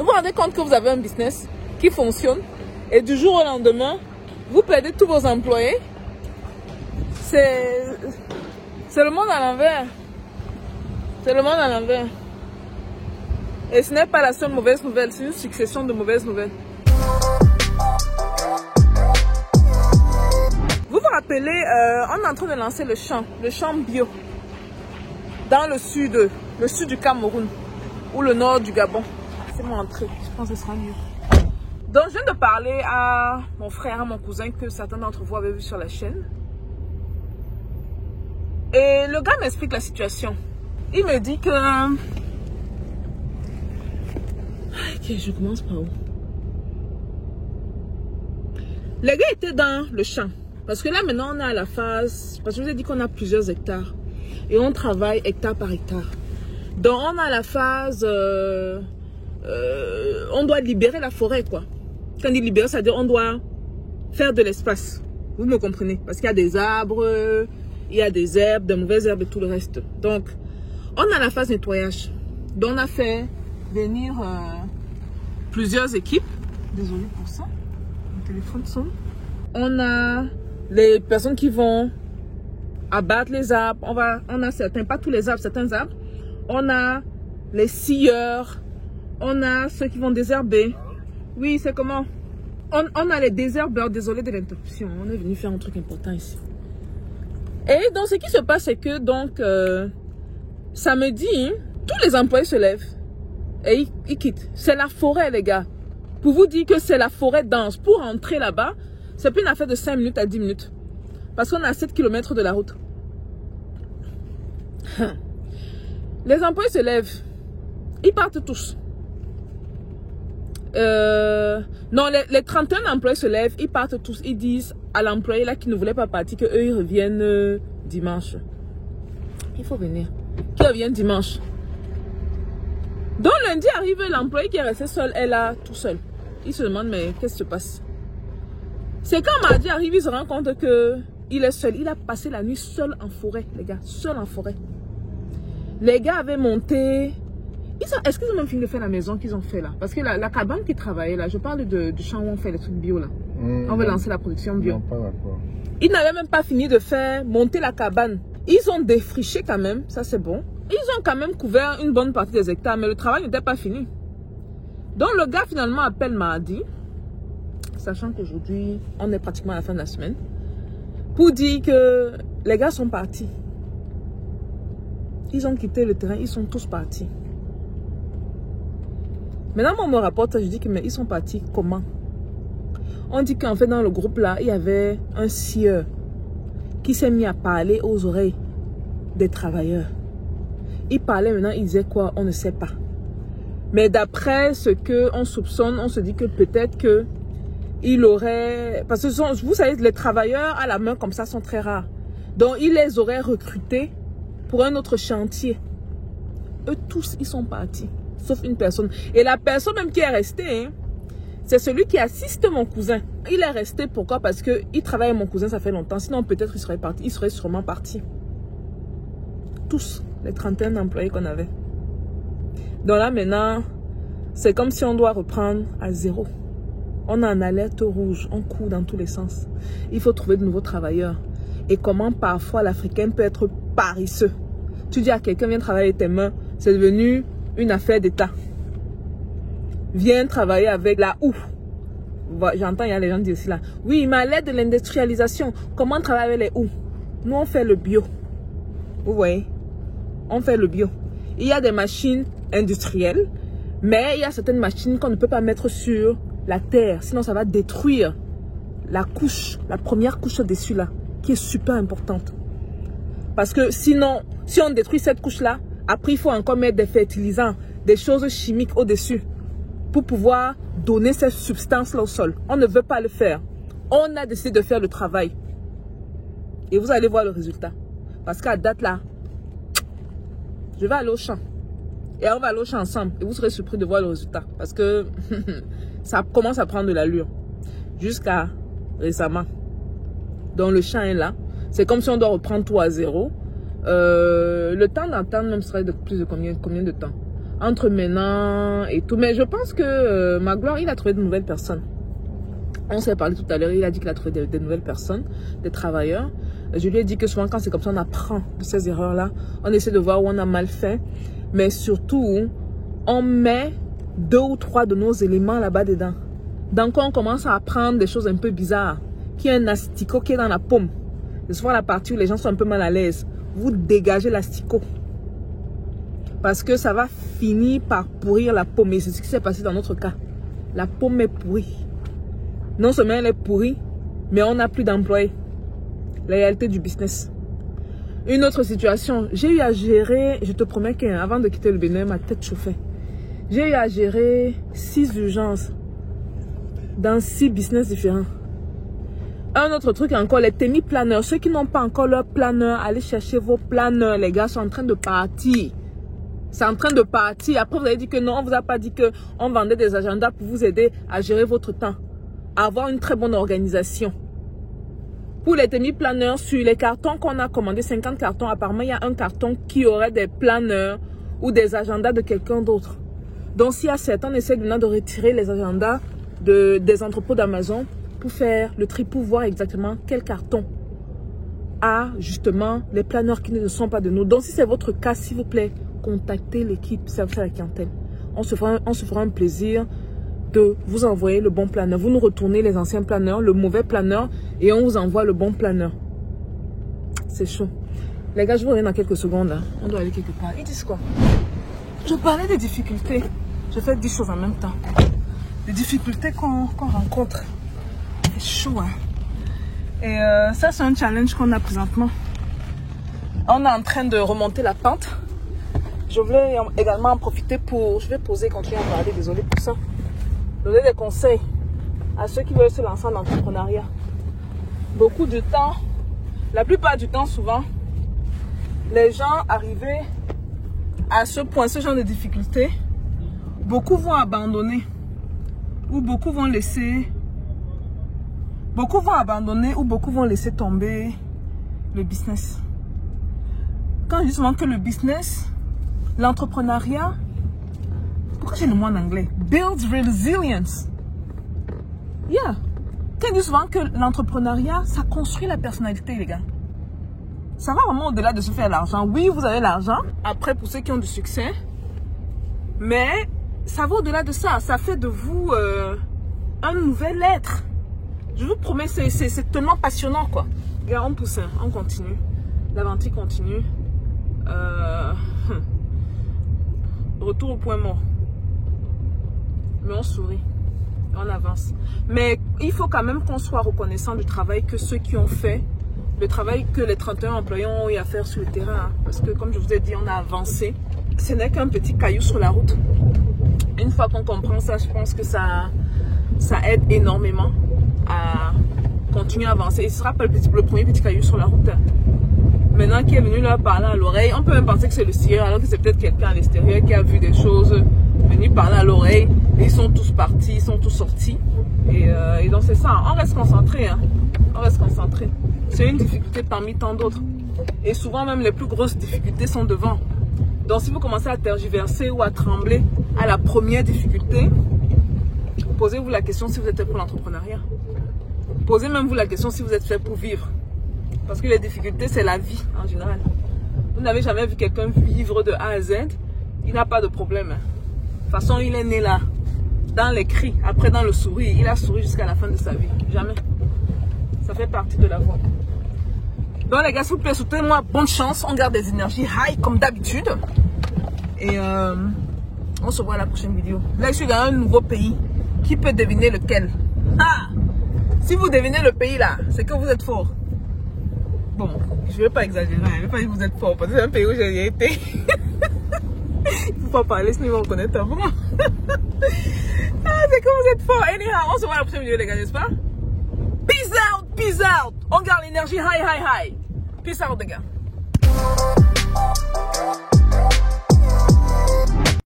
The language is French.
vous rendez compte que vous avez un business qui fonctionne et du jour au lendemain, vous perdez tous vos employés. C'est le monde à l'envers. C'est le monde à l'envers. Et ce n'est pas la seule mauvaise nouvelle, c'est une succession de mauvaises nouvelles. Vous vous rappelez, on est en train de lancer le champ bio, dans le sud du Cameroun, ou le nord du Gabon. C'est mon entrée, je pense que ce sera mieux. Donc je viens de parler à mon frère, à mon cousin, que certains d'entre vous avaient vu sur la chaîne. Et le gars m'explique la situation. Il me dit que... Ok, je commence par où? Les gars étaient dans le champ. Parce que là, maintenant, on est à la phase... Parce que je vous ai dit qu'on a plusieurs hectares. Et on travaille hectare par hectare. Donc, on a la phase... on doit libérer la forêt, quoi. Quand on dit libérer, c'est-à-dire on doit faire de l'espace. Vous me comprenez? Parce qu'il y a des arbres, il y a des herbes, de mauvaises herbes et tout le reste. Donc, on a la phase nettoyage. Donc, on a fait venir plusieurs équipes. Désolée pour ça. Mon téléphone sonne. On a les personnes qui vont abattre les arbres. On a certains, pas tous les arbres, certains arbres. On a les scieurs. On a ceux qui vont désherber. Oui, c'est comment? On a les désherbeurs. Désolé de l'interruption. On est venu faire un truc important ici. Et donc, ce qui se passe, c'est que donc, samedi, tous les employés se lèvent et ils quittent. C'est la forêt, les gars. Pour vous dire que c'est la forêt dense. Pour entrer là-bas, c'est plus une affaire de 5 minutes à 10 minutes. Parce qu'on a 7 km de la route. Les employés se lèvent. Ils partent tous. Non, les 31 employés se lèvent, ils partent tous, ils disent à l'employé là qui ne voulait pas partir qu'eux ils reviennent dimanche. Il faut venir. Qui reviennent dimanche. Donc lundi arrive l'employé qui est resté seul, est là tout seul. Il se demande mais qu'est-ce qui se passe? C'est quand mardi arrive, il se rend compte que il est seul. Il a passé la nuit seul en forêt, les gars, seul en forêt. Les gars avaient monté... Est-ce qu'ils ont même fini de faire la maison qu'ils ont fait là? Parce que la cabane qui travaillait là, je parle du champ où on fait les trucs bio là. On veut lancer la production bio. Non, pas d'accord. Ils n'avaient même pas fini de monter la cabane. Ils ont défriché quand même, ça c'est bon. Ils ont quand même couvert une bonne partie des hectares, mais le travail n'était pas fini. Donc le gars finalement appelle mardi, sachant qu'aujourd'hui on est pratiquement à la fin de la semaine, pour dire que les gars sont partis. Ils ont quitté le terrain, ils sont tous partis. Maintenant, moi, on me rapporte, je dis que mais ils sont partis comment? On dit qu'en fait, dans le groupe là, il y avait un scieur qui s'est mis à parler aux oreilles des travailleurs. Il parlait maintenant, il disait quoi? On ne sait pas. Mais d'après ce qu'on soupçonne, on se dit que peut-être que il aurait... Parce que vous savez, les travailleurs à la main comme ça sont très rares. Donc, il les aurait recrutés pour un autre chantier. Eux tous, ils sont partis. Sauf une personne. Et la personne même qui est restée, hein, c'est celui qui assiste mon cousin. Il est resté, pourquoi? Parce qu'il travaille avec mon cousin, ça fait longtemps. Sinon, peut-être il serait parti. Il serait sûrement parti. Tous, les 31 employés qu'on avait. Donc là, maintenant, c'est comme si on doit reprendre à zéro. On a une alerte rouge. On court dans tous les sens. Il faut trouver de nouveaux travailleurs. Et comment parfois l'Africain peut être paresseux. Tu dis à quelqu'un, viens travailler avec tes mains. C'est devenu... une affaire d'État. Viens travailler avec la houe. J'entends, il y a les gens qui disent aussi là. Oui, mais à l'aide de l'industrialisation, comment travailler avec les houes? Nous, on fait le bio. Vous voyez? On fait le bio. Il y a des machines industrielles, mais il y a certaines machines qu'on ne peut pas mettre sur la terre. Sinon, ça va détruire la couche, la première couche au-dessus là, qui est super importante. Parce que sinon, si on détruit cette couche-là, après, il faut encore mettre des fertilisants, des choses chimiques au-dessus pour pouvoir donner cette substance-là au sol. On ne veut pas le faire. On a décidé de faire le travail. Et vous allez voir le résultat. Parce qu'à date là, je vais aller au champ. Et on va aller au champ ensemble. Et vous serez surpris de voir le résultat. Parce que ça commence à prendre de l'allure. Jusqu'à récemment. Donc le champ est là. C'est comme si on doit reprendre tout à zéro. Le temps d'attente même serait de plus de combien de temps? entre maintenant et tout. Mais je pense que Magloire, il a trouvé de nouvelles personnes. On s'est parlé tout à l'heure, il a dit qu'il a trouvé des nouvelles personnes, des travailleurs. Je lui ai dit que souvent quand c'est comme ça, on apprend de ces erreurs-là. On essaie de voir où on a mal fait. Mais surtout, on met 2 ou 3 de nos éléments là-bas dedans. Donc on commence à apprendre des choses un peu bizarres. Qui est un asticot qui est dans la paume. C'est souvent la partie où les gens sont un peu mal à l'aise. Vous dégagez l'asticot. Parce que ça va finir par pourrir la paume. Et c'est ce qui s'est passé dans notre cas. La paume est pourrie. Non seulement elle est pourrie, mais on n'a plus d'employés. La réalité du business. Une autre situation, j'ai eu à gérer, je te promets qu'avant de quitter le Bénin, ma tête chauffait. J'ai eu à gérer 6 urgences dans 6 business différents. Un autre truc encore, les témi-planeurs. Ceux qui n'ont pas encore leur planeur, allez chercher vos planeurs. Les gars sont en train de partir. C'est en train de partir. Après, vous avez dit que non, on ne vous a pas dit qu'on vendait des agendas pour vous aider à gérer votre temps. À avoir une très bonne organisation. Pour les témi-planeurs, sur les cartons qu'on a commandés, 50 cartons, apparemment, il y a un carton qui aurait des planeurs ou des agendas de quelqu'un d'autre. Donc, s'il y a certains, on essaie maintenant de retirer les agendas des entrepôts d'Amazon pour faire le tri, pour voir exactement quel carton a justement les planeurs qui ne sont pas de nous. Donc, si c'est votre cas, s'il vous plaît, contactez l'équipe service à la clientèle. On se fera un plaisir de vous envoyer le bon planeur. Vous nous retournez les anciens planeurs, le mauvais planeur, et on vous envoie le bon planeur. C'est chaud. Les gars, je vous reviens dans quelques secondes. Hein. On doit aller quelque part. Ils disent quoi? Je parlais des difficultés. Je fais 10 choses en même temps. Les difficultés qu'on rencontre. C'est chaud. Hein? Et ça, c'est un challenge qu'on a présentement. On est en train de remonter la pente. Je voulais également en profiter pour... Je vais continuer à parler, désolé pour ça. Donner des conseils à ceux qui veulent se lancer en entrepreneuriat. Beaucoup de temps, la plupart du temps, souvent, les gens arrivés à ce point, ce genre de difficultés, beaucoup vont abandonner ou beaucoup vont laisser tomber le business. Quand je dis souvent que le business, l'entrepreneuriat, pourquoi j'ai le mot en anglais? Builds resilience. Yeah. Quand je dis souvent que l'entrepreneuriat, ça construit la personnalité, les gars. Ça va vraiment au-delà de se faire l'argent. Oui, vous avez l'argent. Après, pour ceux qui ont du succès. Mais ça va au-delà de ça. Ça fait de vous un nouvel être. Je vous promets, c'est tellement passionnant, quoi. Regarde, on pousse, on continue. L'aventure continue. Retour au point mort. Mais on sourit. On avance. Mais il faut quand même qu'on soit reconnaissant du travail que ceux qui ont fait, le travail que les 31 employés ont eu à faire sur le terrain. Hein. Parce que comme je vous ai dit, on a avancé. Ce n'est qu'un petit caillou sur la route. Une fois qu'on comprend ça, je pense que ça aide énormément à continuer à avancer. Et ce ne sera pas le premier petit caillou sur la route. Maintenant qui est venu leur parler à l'oreille, on peut même penser que c'est le sire, alors que c'est peut-être quelqu'un à l'extérieur qui a vu des choses, venu parler à l'oreille. Ils sont tous partis, ils sont tous sortis. Et donc c'est ça, on reste concentré. Hein. On reste concentré. C'est une difficulté parmi tant d'autres. Et souvent même les plus grosses difficultés sont devant. Donc si vous commencez à tergiverser ou à trembler à la première difficulté, posez-vous la question si vous êtes fait pour l'entrepreneuriat. Posez même vous la question si vous êtes fait pour vivre. Parce que les difficultés, c'est la vie en général. Vous n'avez jamais vu quelqu'un vivre de A à Z. Il n'a pas de problème. De toute façon, il est né là. Dans les cris, après dans le sourire. Il a souri jusqu'à la fin de sa vie. Jamais. Ça fait partie de la voie. Donc les gars, s'il vous plaît, soutenez-moi. Bonne chance. On garde des énergies high comme d'habitude. Et on se voit à la prochaine vidéo. Là, je suis dans un nouveau pays. Qui peut deviner lequel? Ah! Si vous devinez le pays là, c'est que vous êtes fort. Bon, je ne vais pas exagérer, je ne vais pas dire que vous êtes fort, parce que c'est un pays où j'ai été. Il ne faut pas parler, sinon ils vont reconnaître avant. Ah, c'est que vous êtes fort. Anyhow, on se voit à la prochaine vidéo, les gars, n'est-ce pas? Peace out, peace out. On garde l'énergie high, high, high. Peace out, les gars.